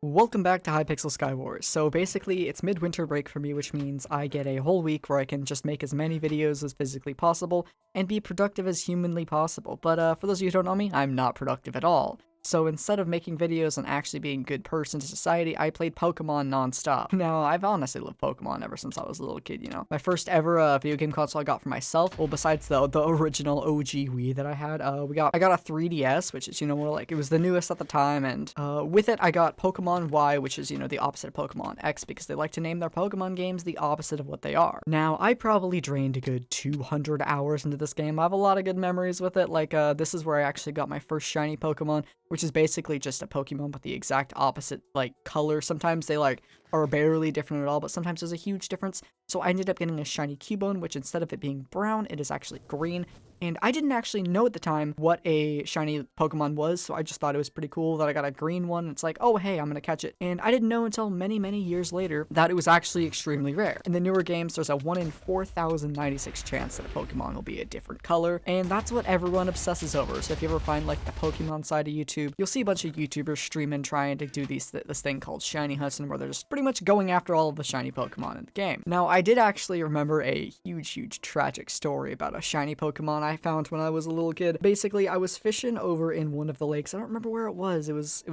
Welcome back to Hypixel Skywars. So basically, it's midwinter break for me, which means I get a whole week where I can just make as many videos as physically possible and be productive as humanly possible. But for those of you who don't know me, I'm not productive at all. So instead of making videos and actually being a good person to society, I played Pokemon non-stop. Now, I've honestly loved Pokemon ever since I was a little kid, you know. My first ever video game console I got for myself, well, besides the original OG Wii that I had, I got a 3DS, which is, more like, it was the newest at the time, and with it, I got Pokemon Y, which is, the opposite of Pokemon X, because they like to name their Pokemon games the opposite of what they are. Now, I probably drained a good 200 hours into this game. I have a lot of good memories with it, like, this is where I actually got my first shiny Pokemon, which is basically just a Pokemon but the exact opposite, like, color. Sometimes they, like, are barely different at all, but sometimes there's a huge difference. So I ended up getting a shiny Cubone, which instead of it being brown, it is actually green. And I didn't actually know at the time what a shiny Pokemon was, so I just thought it was pretty cool that I got a green one. And it's like, oh, hey, I'm gonna catch it. And I didn't know until many, many years later that it was actually extremely rare. In the newer games, there's a 1 in 4,096 chance that a Pokemon will be a different color, and that's what everyone obsesses over. So if you ever find, like, the Pokemon side of YouTube, you'll see a bunch of YouTubers streaming trying to do this thing called shiny hunting, where they're just pretty much going after all of the shiny Pokemon in the game. Now, I did actually remember a huge tragic story about a shiny Pokemon I found when I was a little kid. Basically, I was fishing over in one of the lakes. I don't remember where it was. It was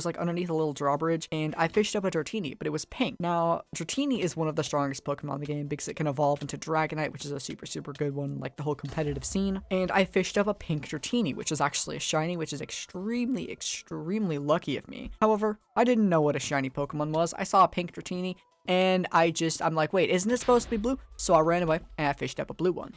like underneath a little drawbridge, and I fished up a Dratini, but it was pink. Now, Dratini is one of the strongest Pokemon in the game because it can evolve into Dragonite, which is a super good one, like the whole competitive scene. And I fished up a pink Dratini, which is actually a shiny, which is extremely lucky of me. However, I didn't know what a shiny Pokemon was. I saw a pink Dratini, and I'm like, wait, isn't it supposed to be blue? So I ran away, and I fished up a blue one.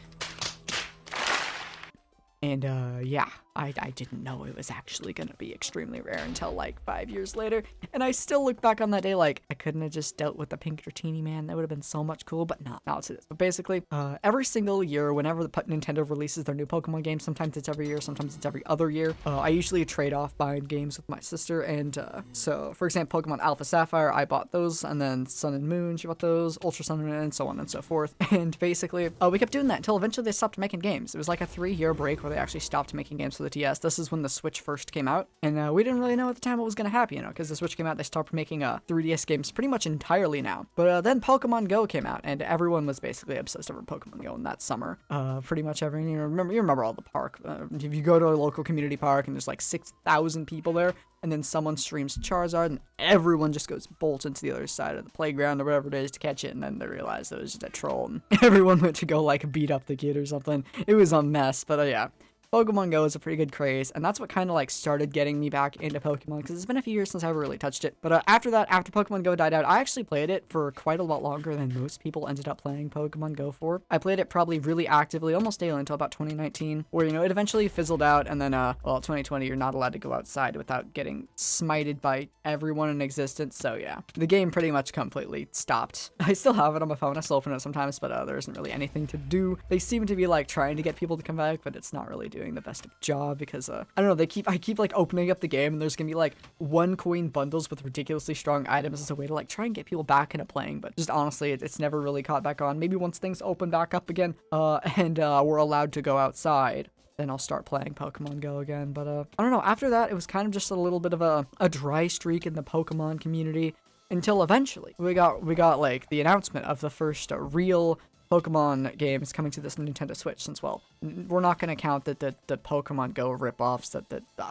And, yeah, I didn't know it was actually gonna be extremely rare until, like, 5 years later, and I still look back on that day like, I couldn't have just dealt with the pink Dratini, man. That would have been so much cool, but no, now it's this. But basically, every single year, whenever the Nintendo releases their new Pokemon game, sometimes it's every year, sometimes it's every other year, I usually trade off buying games with my sister, and, so, for example, Pokemon Alpha Sapphire, I bought those, and then Sun and Moon, she bought those, Ultra Sun and Moon, and so on and so forth, and basically, we kept doing that until eventually they stopped making games. It was like a 3-year break where they actually stopped making games for the DS. This is when the Switch first came out, and we didn't really know at the time what was going to happen, because the Switch came out, they stopped making 3DS games pretty much entirely now. But then Pokemon Go came out, and everyone was basically obsessed over Pokemon Go in that summer. Pretty much everyone, you remember all the park. If you go to a local community park and there's like 6,000 people there, and then someone streams Charizard, and everyone just goes bolt into the other side of the playground or whatever it is to catch it, and then they realize it was just a troll, and everyone went to go like beat up the kid or something. It was a mess, but yeah. Pokemon Go is a pretty good craze, and that's what kind of like started getting me back into Pokemon, because it's been a few years since I ever really touched it. But after that, after Pokemon Go died out, I actually played it for quite a lot longer than most people ended up playing Pokemon Go for. I played it probably really actively, almost daily, until about 2019, where, it eventually fizzled out, and then, 2020, you're not allowed to go outside without getting smited by everyone in existence, so yeah. The game pretty much completely stopped. I still have it on my phone, I still open it sometimes, but there isn't really anything to do. They seem to be, like, trying to get people to come back, but it's not really doing the best of job, because I don't know, I keep like opening up the game, and there's gonna be like 1 coin bundles with ridiculously strong items as a way to like try and get people back into playing, but just honestly it's never really caught back on. Maybe once things open back up again and we're allowed to go outside, then I'll start playing Pokemon Go again. But I don't know, after that it was kind of just a little bit of a dry streak in the Pokemon community, until eventually we got like the announcement of the first real Pokemon games coming to this Nintendo Switch, since, well, we're not going to count the Pokemon Go ripoffs,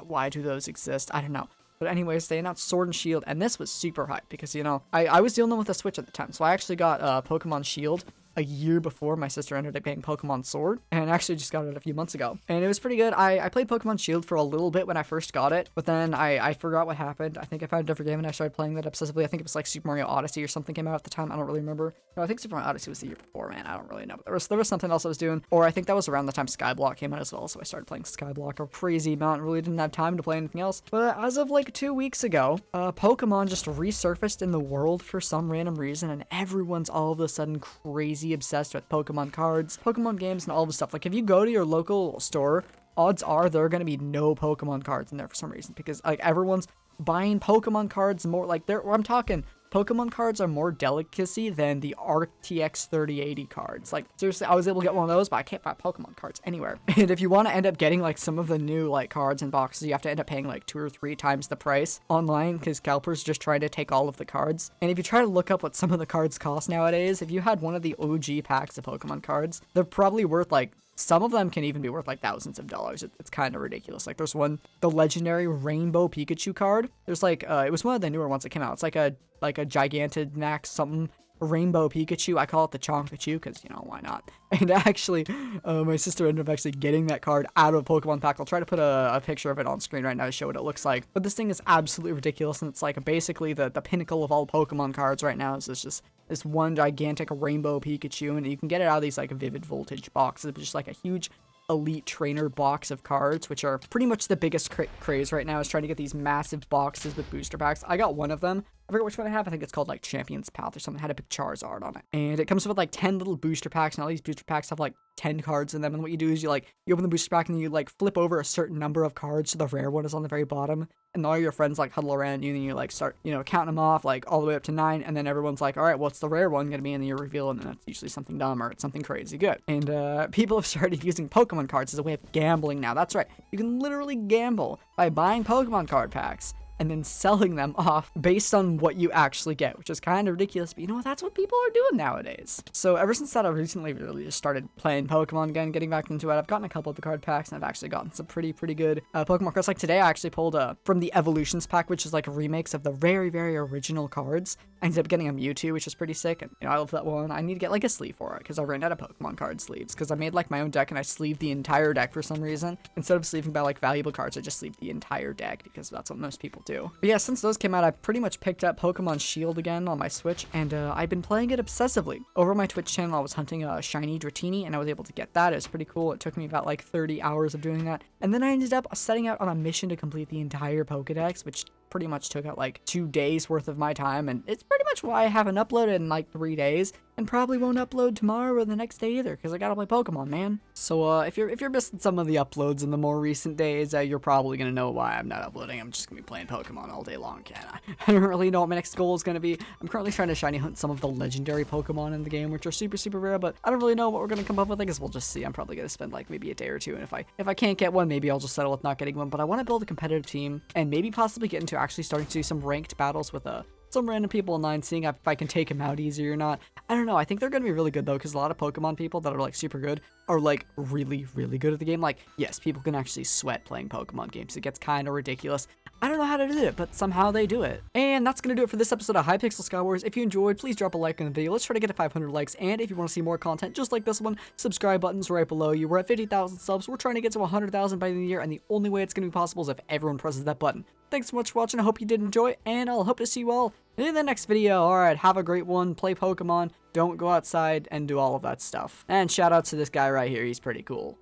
why do those exist? I don't know. But anyways, they announced Sword and Shield, and this was super hype, because, I was dealing with a Switch at the time, so I actually got Pokemon Shield a year before my sister ended up getting Pokemon Sword, and actually just got it a few months ago, and it was pretty good. I played Pokemon Shield for a little bit when I first got it, but then I forgot what happened. I think I found a different game, and I started playing that obsessively. I think it was like Super Mario Odyssey or something came out at the time. I don't really remember. No, I think Super Mario Odyssey was the year before, man. I don't really know. But there was something else I was doing, or I think that was around the time Skyblock came out as well, so I started playing Skyblock a crazy amount. Really didn't have time to play anything else. But as of like 2 weeks ago, Pokemon just resurfaced in the world for some random reason, and everyone's all of a sudden crazy obsessed with Pokemon cards, Pokemon games, and all this stuff. Like, if you go to your local store, odds are there are going to be no Pokemon cards in there for some reason, because like everyone's buying Pokemon cards more, like I'm talking Pokemon cards are more delicacy than the RTX 3080 cards. Like, seriously, I was able to get one of those, but I can't buy Pokemon cards anywhere. And if you want to end up getting, like, some of the new, like, cards and boxes, you have to end up paying, like, 2 or 3 times the price online, because scalpers just try to take all of the cards. And if you try to look up what some of the cards cost nowadays, if you had one of the OG packs of Pokemon cards, they're probably worth, like, some of them can even be worth like thousands of dollars. It's kind of ridiculous. Like there's one, the legendary Rainbow Pikachu card. There's like, it was one of the newer ones that came out. It's like a Gigantamax something Rainbow Pikachu. I call it the Chonkachu because, you know, why not? And actually, my sister ended up actually getting that card out of a Pokemon pack. I'll try to put a picture of it on screen right now to show what it looks like. But this thing is absolutely ridiculous, and it's like basically the pinnacle of all Pokemon cards right now. Is just this one gigantic Rainbow Pikachu, and you can get it out of these like Vivid Voltage boxes, which is like a huge Elite Trainer box of cards, which are pretty much the biggest craze right now, is trying to get these massive boxes with booster packs. I got one of them. I forget which one I have. I think it's called like Champion's Path or something. It had a big Charizard on it. And it comes with like 10 little booster packs, and all these booster packs have like 10 cards in them. And what you do is you open the booster pack and you like flip over a certain number of cards, so the rare one is on the very bottom. And all your friends like huddle around you, and you like start, you know, counting them off like all the way up to 9. And then everyone's like, all right, what's the rare one gonna be? And then you reveal, and then it's usually something dumb or it's something crazy good. And people have started using Pokemon cards as a way of gambling now. That's right. You can literally gamble by buying Pokemon card packs and then selling them off based on what you actually get, which is kind of ridiculous, but you know, that's what people are doing nowadays. So ever since that, I've recently really just started playing Pokemon again, getting back into it. I've gotten a couple of the card packs, and I've actually gotten some pretty good Pokemon cards. Like today, I actually pulled from the Evolutions pack, which is like remakes of the very original cards. I ended up getting a Mewtwo, which is pretty sick, and you know, I love that one. I need to get like a sleeve for it, because I ran out of Pokemon card sleeves, because I made like my own deck, and I sleeved the entire deck for some reason. Instead of sleeving by like valuable cards, I just sleeved the entire deck, because that's what most people do. But yeah, since those came out, I pretty much picked up Pokemon Shield again on my Switch, and I've been playing it obsessively. Over my Twitch channel, I was hunting a shiny Dratini, and I was able to get that. It was pretty cool. It took me about like 30 hours of doing that, and then I ended up setting out on a mission to complete the entire Pokedex, which pretty much took out like 2 days worth of my time, and it's pretty much why I haven't uploaded in like 3 days, and probably won't upload tomorrow or the next day either, because I gotta play Pokemon, man. So if you're missing some of the uploads in the more recent days, you're probably gonna know why I'm not uploading. I'm just gonna be playing Pokemon all day long, can I? I don't really know what my next goal is gonna be. I'm currently trying to shiny hunt some of the legendary Pokemon in the game, which are super rare, but I don't really know what we're gonna come up with. I guess we'll just see. I'm probably gonna spend like maybe a day or two, and if I can't get one, maybe I'll just settle with not getting one. But I want to build a competitive team, and maybe possibly get into actually starting to do some ranked battles with some random people online, seeing if I can take them out easy or not. I don't know. I think they're going to be really good, though, because a lot of Pokemon people that are, like, super good are, like, really good at the game. Like, yes, people can actually sweat playing Pokemon games. It gets kind of ridiculous. I don't know how to do it, but somehow they do it. And that's going to do it for this episode of Hypixel Skywars. If you enjoyed, please drop a like on the video. Let's try to get to 500 likes. And if you want to see more content just like this one, subscribe button's right below you. We're at 50,000 subs. We're trying to get to 100,000 by the end of the year, and the only way it's going to be possible is if everyone presses that button. Thanks so much for watching. I hope you did enjoy, and I'll hope to see you all in the next video. Alright, have a great one. Play Pokemon. Don't go outside and do all of that stuff. And shout out to this guy right here. He's pretty cool.